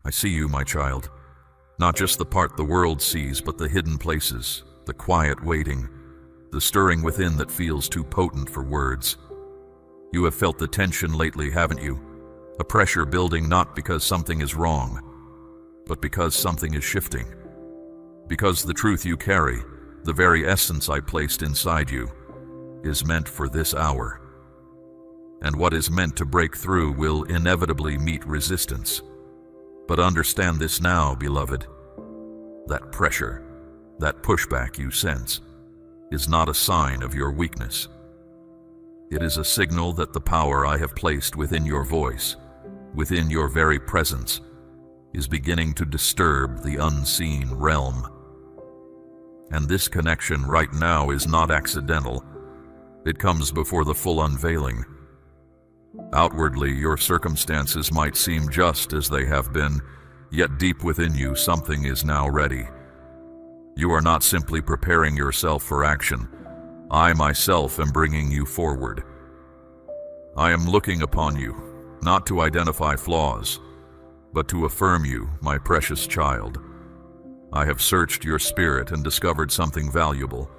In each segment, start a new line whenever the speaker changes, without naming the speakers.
I see you, my child. Not just the part the world sees, but the hidden places, the quiet waiting, the stirring within that feels too potent for words. You have felt the tension lately, haven't you? A pressure building not because something is wrong, but because something is shifting. Because the truth you carry, the very essence I placed inside you, is meant for this hour. And what is meant to break through will inevitably meet resistance. But understand this now, beloved. That pressure, that pushback you sense, is not a sign of your weakness. It is a signal that the power I have placed within your voice, within your very presence, is beginning to disturb the unseen realm. And this connection right now is not accidental. It comes before the full unveiling. Outwardly, your circumstances might seem just as they have been, yet deep within you, something is now ready. You are not simply preparing yourself for action. I myself am bringing you forward. I am looking upon you, not to identify flaws, but to affirm you, my precious child. I have searched your spirit and discovered something valuable.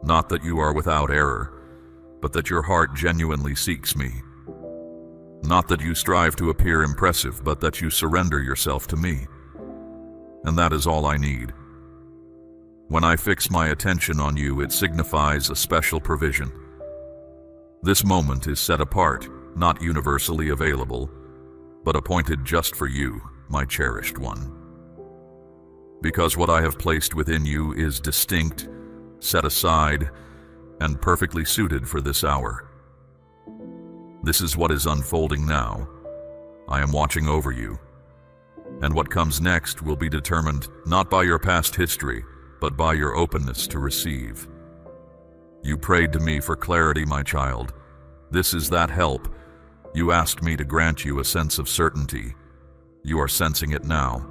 Not that you are without error, but that your heart genuinely seeks me. Not that you strive to appear impressive, but that you surrender yourself to me. And that is all I need. When I fix my attention on you, it signifies a special provision. This moment is set apart, not universally available, but appointed just for you, my cherished one. Because what I have placed within you is distinct, set aside, and perfectly suited for this hour. This is what is unfolding now. I am watching over you. And what comes next will be determined not by your past history, but by your openness to receive. You prayed to me for clarity, my child. This is that help. You asked me to grant you a sense of certainty. You are sensing it now.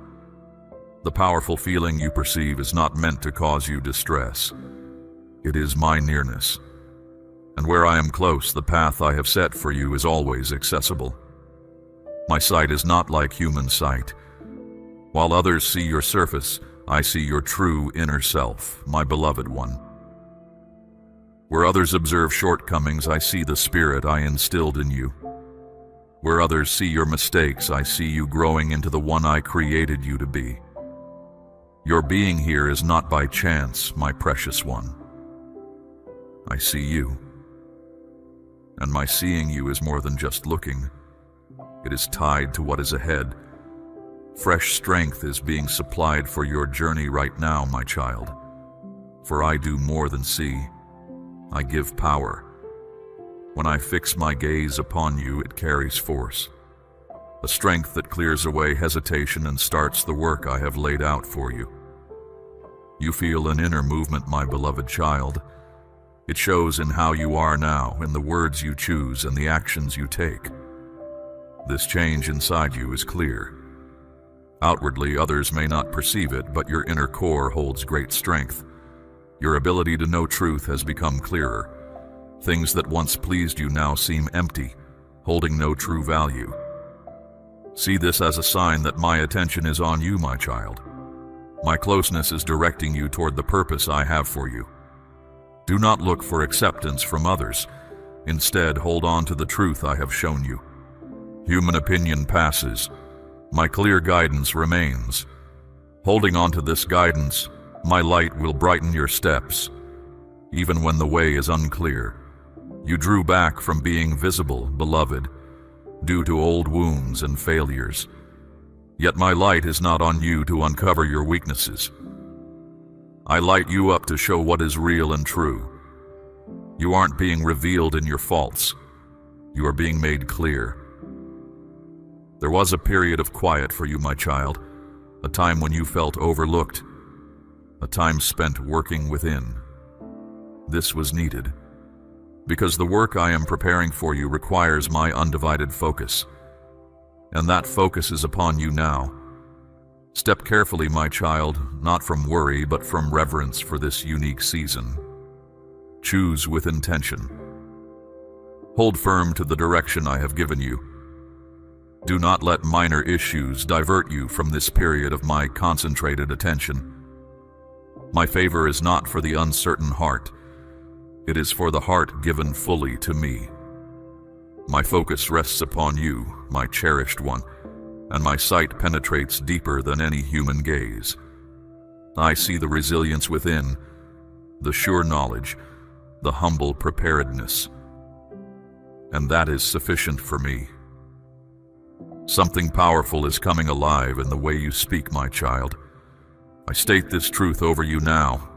The powerful feeling you perceive is not meant to cause you distress. It is my nearness. And where I am close, the path I have set for you is always accessible. My sight is not like human sight. While others see your surface, I see your true inner self, my beloved one. Where others observe shortcomings, I see the spirit I instilled in you. Where others see your mistakes, I see you growing into the one I created you to be. Your being here is not by chance, my precious one. I see you. And my seeing you is more than just looking. It is tied to what is ahead. Fresh strength is being supplied for your journey right now, my child. For I do more than see. I give power. When I fix my gaze upon you, it carries force. A strength that clears away hesitation and starts the work I have laid out for you. You feel an inner movement, my beloved child. It shows in how you are now, in the words you choose and the actions you take. This change inside you is clear. Outwardly, others may not perceive it, but your inner core holds great strength. Your ability to know truth has become clearer. Things that once pleased you now seem empty, holding no true value. See this as a sign that my attention is on you, my child. My closeness is directing you toward the purpose I have for you. Do not look for acceptance from others. Instead, hold on to the truth I have shown you. Human opinion passes. My clear guidance remains. Holding on to this guidance, my light will brighten your steps. Even when the way is unclear, you drew back from being visible, beloved, due to old wounds and failures. Yet my light is not on you to uncover your weaknesses. I light you up to show what is real and true. You aren't being revealed in your faults. You are being made clear. There was a period of quiet for you, my child, a time when you felt overlooked, a time spent working within. This was needed, because the work I am preparing for you requires my undivided focus. And that focus is upon you now. Step carefully, my child, not from worry, but from reverence for this unique season. Choose with intention. Hold firm to the direction I have given you. Do not let minor issues divert you from this period of my concentrated attention. My favor is not for the uncertain heart. It is for the heart given fully to me. My focus rests upon you, my cherished one, and my sight penetrates deeper than any human gaze. I see the resilience within, the sure knowledge, the humble preparedness. And that is sufficient for me. Something powerful is coming alive in the way you speak, my child. I state this truth over you now.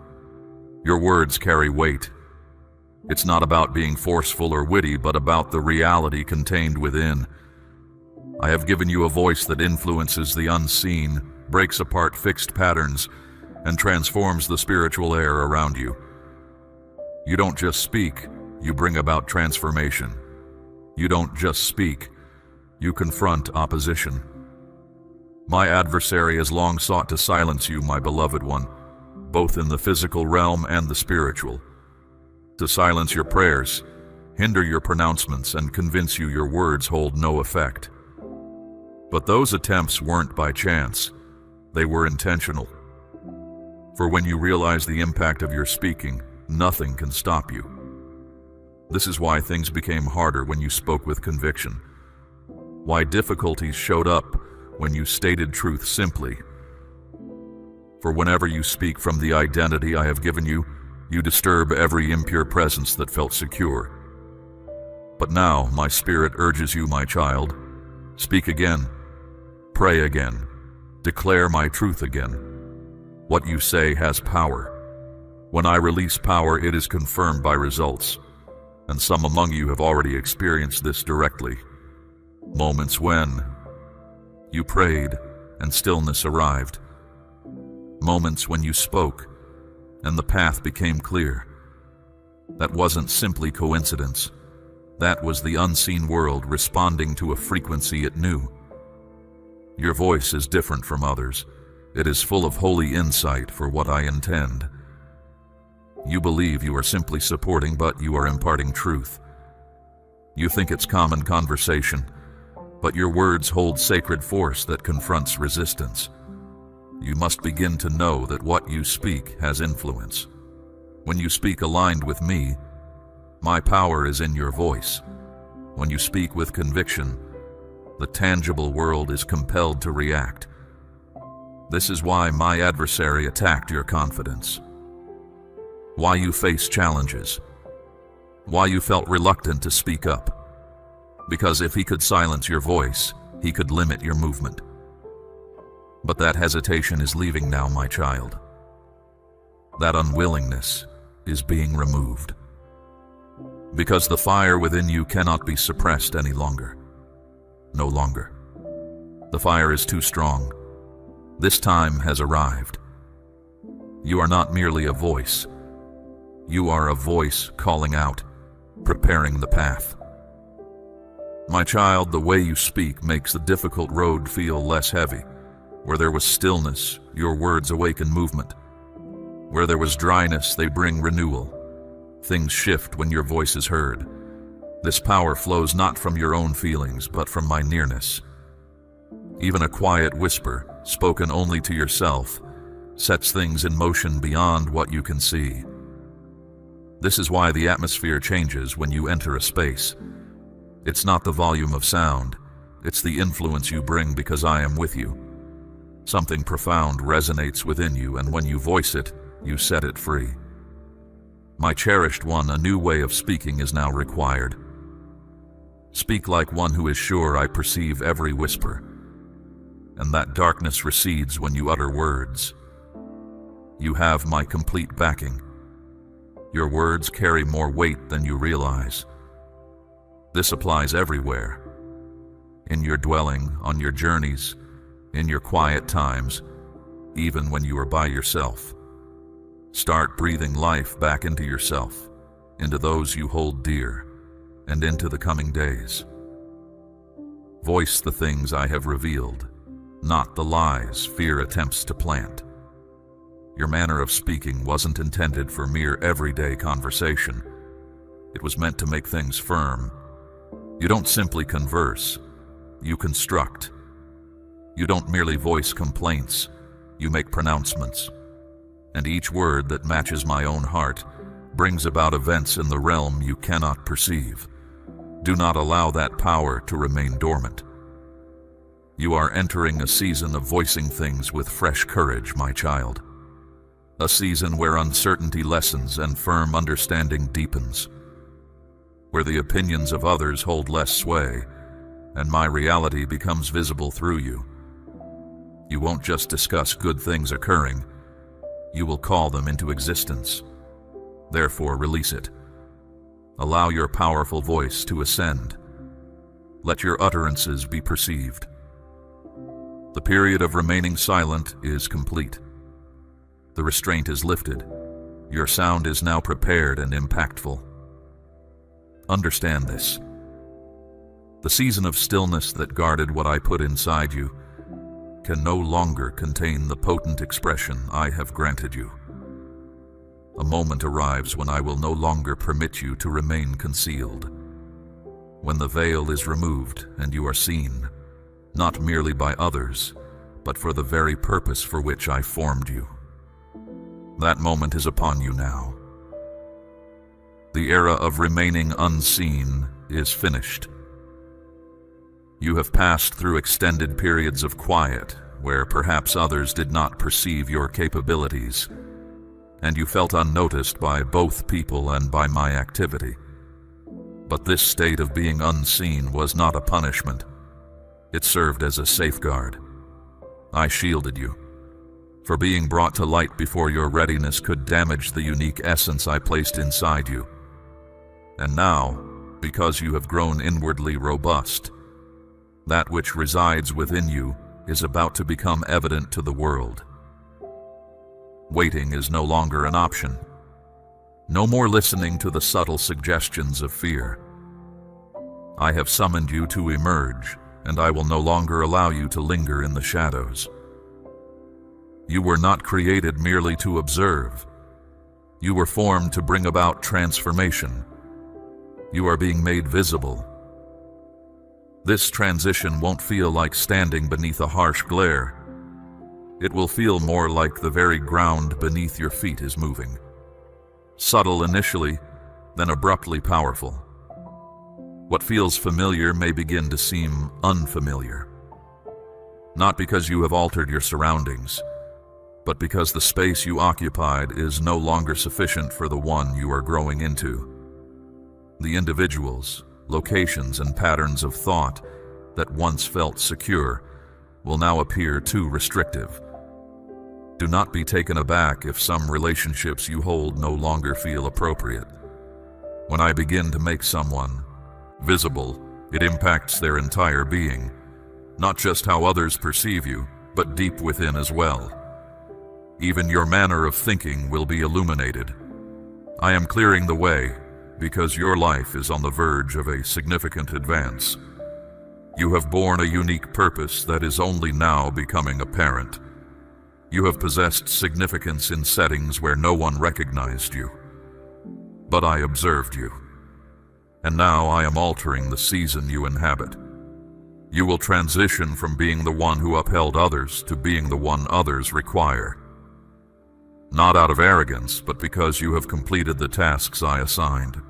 Your words carry weight. It's not about being forceful or witty, but about the reality contained within. I have given you a voice that influences the unseen, breaks apart fixed patterns, and transforms the spiritual air around you. You don't just speak, you bring about transformation. You don't just speak, you confront opposition. My adversary has long sought to silence you, my beloved one, both in the physical realm and the spiritual. To silence your prayers, hinder your pronouncements, and convince you your words hold no effect. But those attempts weren't by chance. They were intentional. For when you realize the impact of your speaking, nothing can stop you. This is why things became harder when you spoke with conviction. Why difficulties showed up when you stated truth simply. For whenever you speak from the identity I have given you, you disturb every impure presence that felt secure. But now my spirit urges you, my child, speak again, pray again, declare my truth again. What you say has power. When I release power, it is confirmed by results, and some among you have already experienced this directly. Moments when you prayed and stillness arrived. Moments when you spoke and the path became clear. That wasn't simply coincidence. That was the unseen world responding to a frequency it knew. Your voice is different from others. It is full of holy insight for what I intend. You believe you are simply supporting, but you are imparting truth. You think it's common conversation, but your words hold sacred force that confronts resistance. You must begin to know that what you speak has influence. When you speak aligned with me, my power is in your voice. When you speak with conviction, the tangible world is compelled to react. This is why my adversary attacked your confidence. Why you face challenges. Why you felt reluctant to speak up. Because if he could silence your voice, he could limit your movement. But that hesitation is leaving now, my child. That unwillingness is being removed. Because the fire within you cannot be suppressed any longer. No longer. The fire is too strong. This time has arrived. You are not merely a voice. You are a voice calling out, preparing the path. My child, the way you speak makes the difficult road feel less heavy. Where there was stillness, your words awaken movement. Where there was dryness, they bring renewal. Things shift when your voice is heard. This power flows not from your own feelings, but from my nearness. Even a quiet whisper, spoken only to yourself, sets things in motion beyond what you can see. This is why the atmosphere changes when you enter a space. It's not the volume of sound, it's the influence you bring because I am with you. Something profound resonates within you, and when you voice it, you set it free. My cherished one, a new way of speaking is now required. Speak like one who is sure I perceive every whisper, and that darkness recedes when you utter words. You have my complete backing. Your words carry more weight than you realize. This applies everywhere. In your dwelling, on your journeys, in your quiet times, even when you are by yourself. Start breathing life back into yourself, into those you hold dear, and into the coming days. Voice the things I have revealed, not the lies fear attempts to plant. Your manner of speaking wasn't intended for mere everyday conversation. It was meant to make things firm. You don't simply converse. you construct. You don't merely voice complaints, you make pronouncements. And each word that matches my own heart brings about events in the realm you cannot perceive. Do not allow that power to remain dormant. You are entering a season of voicing things with fresh courage, my child. A season where uncertainty lessens and firm understanding deepens. Where the opinions of others hold less sway, and my reality becomes visible through you. You won't just discuss good things occurring, you will call them into existence. Therefore, release it. Allow your powerful voice to ascend. Let your utterances be perceived. The period of remaining silent is complete. The restraint is lifted. Your sound is now prepared and impactful. Understand this. The season of stillness that guarded what I put inside you can no longer contain the potent expression I have granted you. A moment arrives when I will no longer permit you to remain concealed. When the veil is removed and you are seen, not merely by others, but for the very purpose for which I formed you. That moment is upon you now. The era of remaining unseen is finished. You have passed through extended periods of quiet, where perhaps others did not perceive your capabilities, and you felt unnoticed by both people and by my activity. But this state of being unseen was not a punishment. It served as a safeguard. I shielded you. For being brought to light before your readiness could damage the unique essence I placed inside you. And now, because you have grown inwardly robust, that which resides within you is about to become evident to the world. Waiting is no longer an option. No more listening to the subtle suggestions of fear. I have summoned you to emerge, and I will no longer allow you to linger in the shadows. You were not created merely to observe. You were formed to bring about transformation. You are being made visible. This transition won't feel like standing beneath a harsh glare. It will feel more like the very ground beneath your feet is moving. Subtle initially, then abruptly powerful. What feels familiar may begin to seem unfamiliar. Not because you have altered your surroundings, but because the space you occupied is no longer sufficient for the one you are growing into. The individuals, locations, and patterns of thought that once felt secure will now appear too restrictive. Do not be taken aback if some relationships you hold no longer feel appropriate. When I begin to make someone visible, it impacts their entire being, not just how others perceive you, but deep within as well. Even your manner of thinking will be illuminated. I am clearing the way because your life is on the verge of a significant advance. You have borne a unique purpose that is only now becoming apparent. You have possessed significance in settings where no one recognized you. But I observed you. And now I am altering the season you inhabit. You will transition from being the one who upheld others to being the one others require. Not out of arrogance, but because you have completed the tasks I assigned.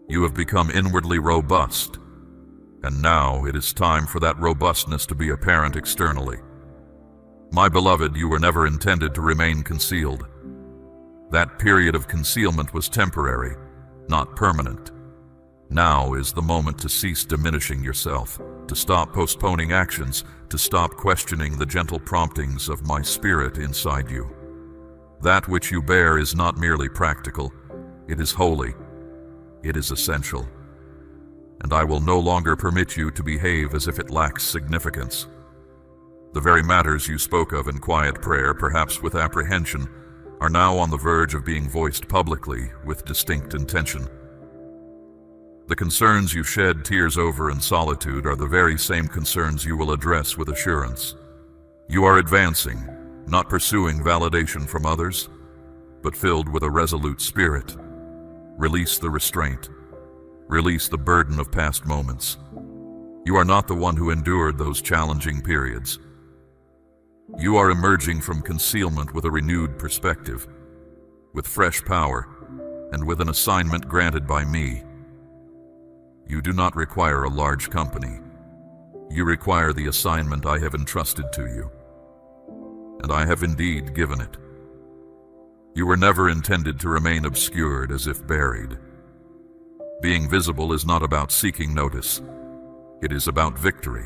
You have become inwardly robust, and now it is time for that robustness to be apparent externally. My beloved, you were never intended to remain concealed. That period of concealment was temporary, not permanent. Now is the moment to cease diminishing yourself, to stop postponing actions, to stop questioning the gentle promptings of my spirit inside you. That which you bear is not merely practical, it is holy, it is essential. And I will no longer permit you to behave as if it lacks significance. The very matters you spoke of in quiet prayer, perhaps with apprehension, are now on the verge of being voiced publicly with distinct intention. The concerns you shed tears over in solitude are the very same concerns you will address with assurance. You are advancing, not pursuing validation from others, but filled with a resolute spirit. Release the restraint. Release the burden of past moments. You are not the one who endured those challenging periods. You are emerging from concealment with a renewed perspective, with fresh power, and with an assignment granted by me. You do not require a large company. You require the assignment I have entrusted to you, and I have indeed given it. You were never intended to remain obscured as if buried. Being visible is not about seeking notice. It is about victory.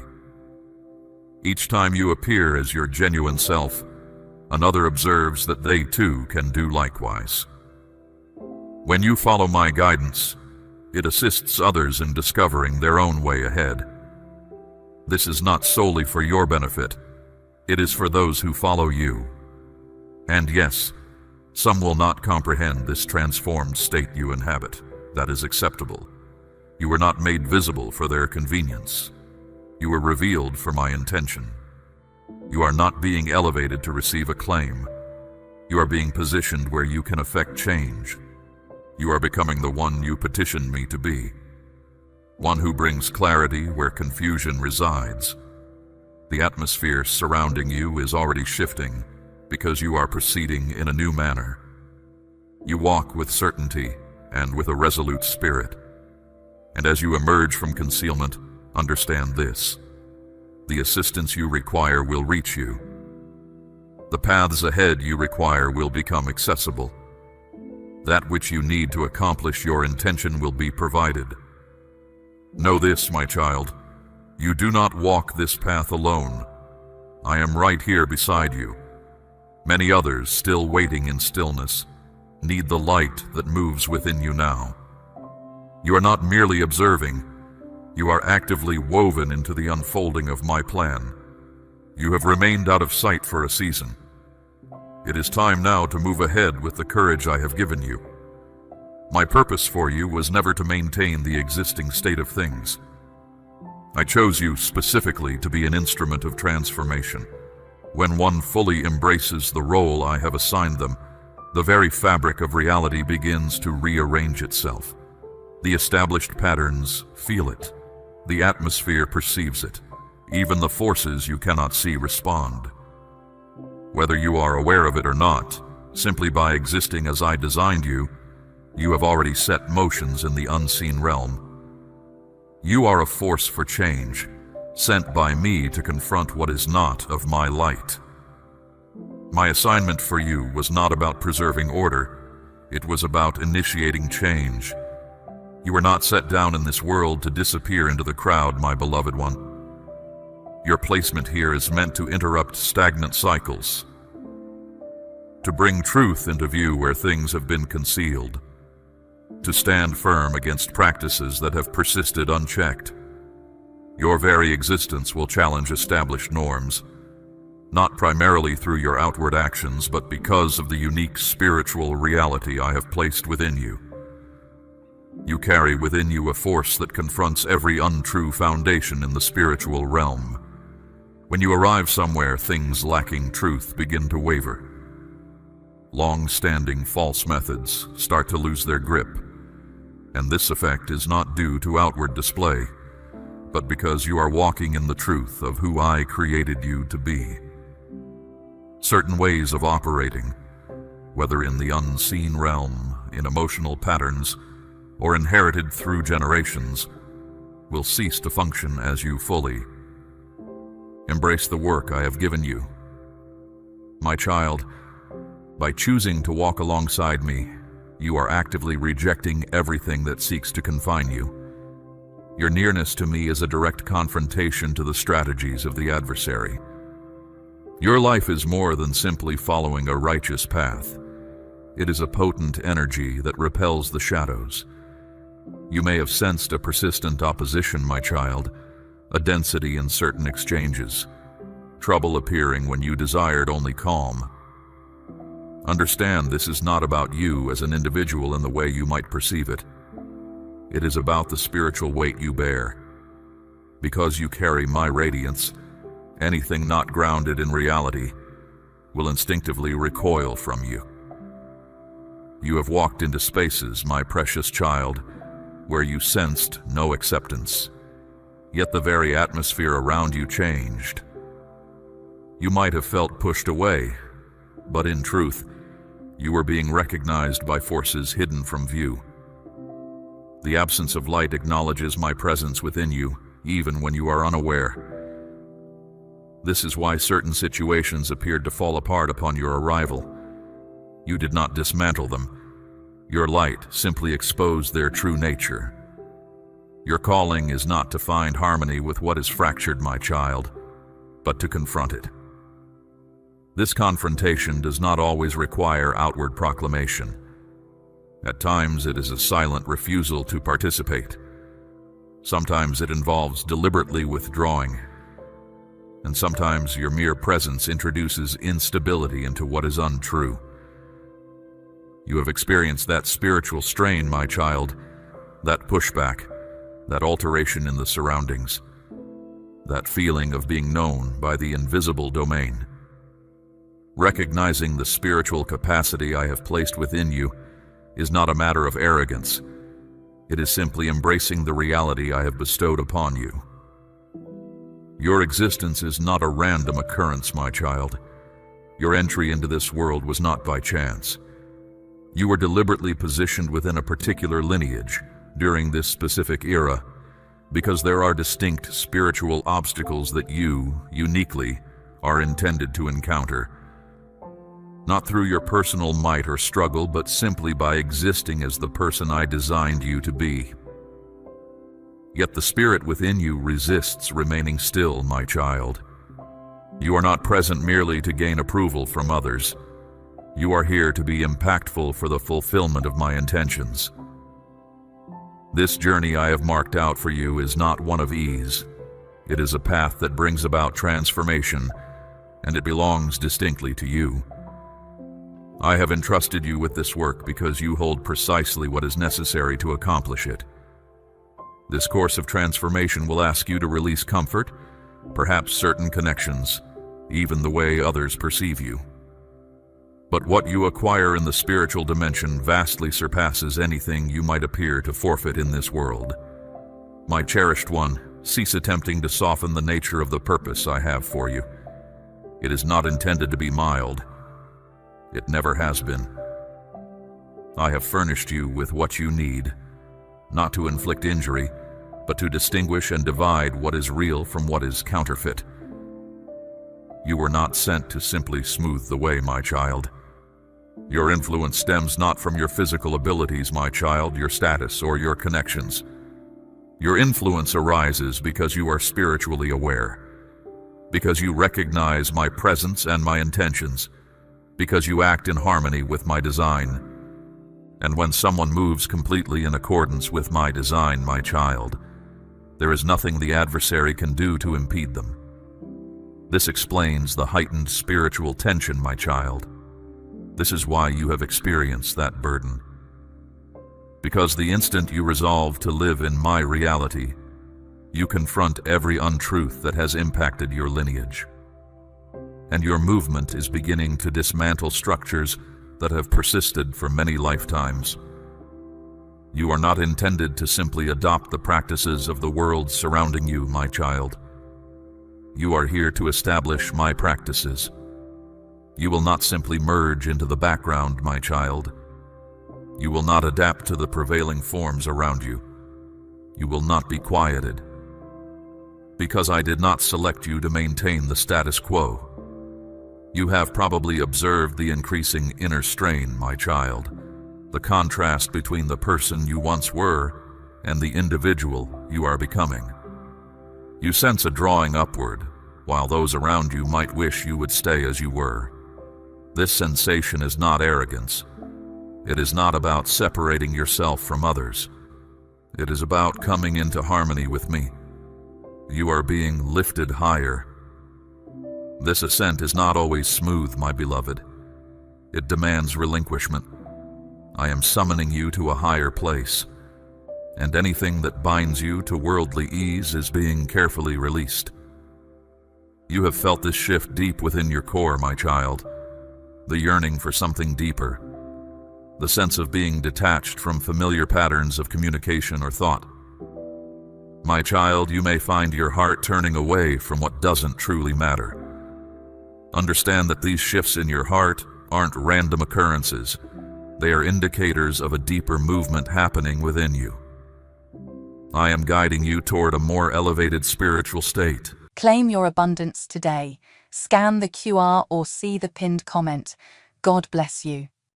Each time you appear as your genuine self, another observes that they too can do likewise. When you follow my guidance, it assists others in discovering their own way ahead. This is not solely for your benefit. It is for those who follow you. And yes, some will not comprehend this transformed state you inhabit. That is acceptable. You were not made visible for their convenience. You were revealed for my intention. You are not being elevated to receive acclaim. You are being positioned where you can affect change. You are becoming the one you petitioned me to be. One who brings clarity where confusion resides. The atmosphere surrounding you is already shifting because you are proceeding in a new manner. You walk with certainty and with a resolute spirit. And as you emerge from concealment, understand this: the assistance you require will reach you. The paths ahead you require will become accessible. That which you need to accomplish your intention will be provided. Know this, my child: you do not walk this path alone. I am right here beside you. Many others, still waiting in stillness, need the light that moves within you now. You are not merely observing. You are actively woven into the unfolding of my plan. You have remained out of sight for a season. It is time now to move ahead with the courage I have given you. My purpose for you was never to maintain the existing state of things. I chose you specifically to be an instrument of transformation. When one fully embraces the role I have assigned them, the very fabric of reality begins to rearrange itself. The established patterns feel it. The atmosphere perceives it. Even the forces you cannot see respond. Whether you are aware of it or not, simply by existing as I designed you, you have already set motions in the unseen realm. You are a force for change, sent by me to confront what is not of my light. My assignment for you was not about preserving order. It was about initiating change. You were not set down in this world to disappear into the crowd, my beloved one. Your placement here is meant to interrupt stagnant cycles, to bring truth into view where things have been concealed, to stand firm against practices that have persisted unchecked. Your very existence will challenge established norms, not primarily through your outward actions, but because of the unique spiritual reality I have placed within you. You carry within you a force that confronts every untrue foundation in the spiritual realm. When you arrive somewhere, things lacking truth begin to waver. Long-standing false methods start to lose their grip, and this effect is not due to outward display, but because you are walking in the truth of who I created you to be. Certain ways of operating, whether in the unseen realm, in emotional patterns, or inherited through generations, will cease to function as you fully. Embrace the work I have given you. My child, by choosing to walk alongside me, you are actively rejecting everything that seeks to confine you. Your nearness to me is a direct confrontation to the strategies of the adversary. Your life is more than simply following a righteous path. It is a potent energy that repels the shadows. You may have sensed a persistent opposition, my child, a density in certain exchanges, trouble appearing when you desired only calm. Understand, this is not about you as an individual in the way you might perceive it. It is about the spiritual weight you bear. Because you carry my radiance, anything not grounded in reality will instinctively recoil from you. You have walked into spaces, my precious child, where you sensed no acceptance. yet the very atmosphere around you changed. You might have felt pushed away, but in truth, you were being recognized by forces hidden from view. The absence of light acknowledges my presence within you, even when you are unaware. This is why certain situations appeared to fall apart upon your arrival. You did not dismantle them. Your light simply exposed their true nature. Your calling is not to find harmony with what is fractured, my child, but to confront it. This confrontation does not always require outward proclamation. At times, it is a silent refusal to participate. Sometimes it involves deliberately withdrawing. And sometimes your mere presence introduces instability into what is untrue. You have experienced that spiritual strain, my child, that pushback, that alteration in the surroundings, that feeling of being known by the invisible domain. Recognizing the spiritual capacity I have placed within you is not a matter of arrogance. It is simply embracing the reality I have bestowed upon you. Your existence is not a random occurrence, my child. Your entry into this world was not by chance. You were deliberately positioned within a particular lineage during this specific era, because there are distinct spiritual obstacles that you, uniquely, are intended to encounter. Not through your personal might or struggle, but simply by existing as the person I designed you to be. Yet the spirit within you resists remaining still, my child. You are not present merely to gain approval from others. You are here to be impactful for the fulfillment of my intentions. This journey I have marked out for you is not one of ease. It is a path that brings about transformation, and it belongs distinctly to you. I have entrusted you with this work because you hold precisely what is necessary to accomplish it. This course of transformation will ask you to release comfort, perhaps certain connections, even the way others perceive you. But what you acquire in the spiritual dimension vastly surpasses anything you might appear to forfeit in this world. My cherished one, cease attempting to soften the nature of the purpose I have for you. It is not intended to be mild. It never has been. I have furnished you with what you need, not to inflict injury, but to distinguish and divide what is real from what is counterfeit. You were not sent to simply smooth the way, my child. Your influence stems not from your physical abilities, my child, your status, or your connections. Your influence arises because you are spiritually aware, because you recognize my presence and my intentions, because you act in harmony with my design. And when someone moves completely in accordance with my design, my child, there is nothing the adversary can do to impede them. This explains the heightened spiritual tension, my child. This is why you have experienced that burden. Because the instant you resolve to live in my reality, you confront every untruth that has impacted your lineage. And your movement is beginning to dismantle structures that have persisted for many lifetimes. You are not intended to simply adopt the practices of the world surrounding you, my child. You are here to establish my practices. You will not simply merge into the background, my child. You will not adapt to the prevailing forms around you. You will not be quieted. Because I did not select you to maintain the status quo. You have probably observed the increasing inner strain, my child, the contrast between the person you once were and the individual you are becoming. You sense a drawing upward, while those around you might wish you would stay as you were. This sensation is not arrogance. It is not about separating yourself from others. It is about coming into harmony with me. You are being lifted higher. This ascent is not always smooth, my beloved. It demands relinquishment. I am summoning you to a higher place, and anything that binds you to worldly ease is being carefully released. You have felt this shift deep within your core, my child, the yearning for something deeper, the sense of being detached from familiar patterns of communication or thought. My child, you may find your heart turning away from what doesn't truly matter. Understand that these shifts in your heart aren't random occurrences. They are indicators of a deeper movement happening within you. I am guiding you toward a more elevated spiritual state.
Claim your abundance today. Scan the QR or see the pinned comment. God bless you.